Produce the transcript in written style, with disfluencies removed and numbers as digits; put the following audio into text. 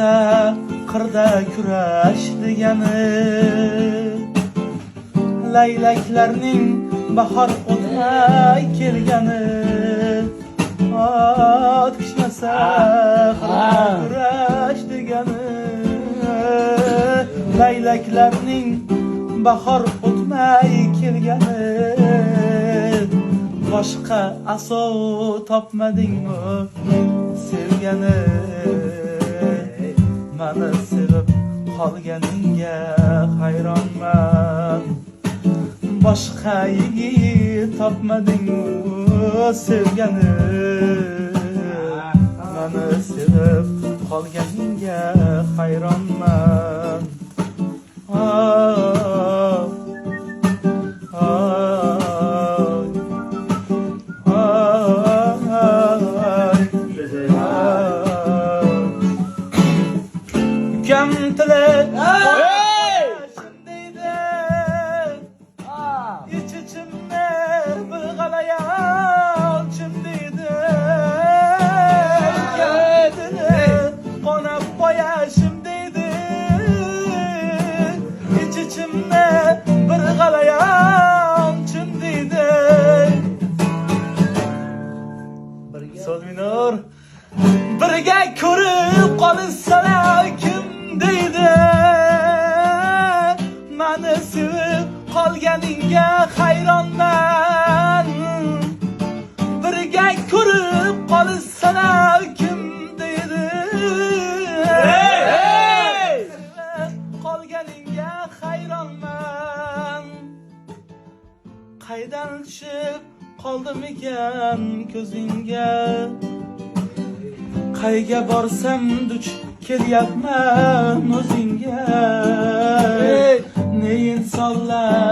bo'lmasa qirda kurash degani, laylaklarning bahor o'tmay kelgani, ot pishmasa qirda kurash degani, laylaklarning bahor o'tmay kelgani, boshqa asov topmadingmi sevgani, mani sevib qolganingga hayronman. Boshqa yigit topmadingmi sevgani, mani sevib qolganingga hayronman. Ukam tilib shundaydi, ich-ichimni bulg'alayan shundaydi, qonab qo'yashim deydi, ich-ichimni bulg'alayan shundaydi. Sol minor birga ko'rib qolsalar kim deydi, mani sevib qolganingga hayronman. Birga ko'rib qolsalar kim deydi, qolganingga hayronman. Qaydan tushib qoldim ekan ko'zingga, qayga borsam duch kelyapman o'zingga. Ne insonlar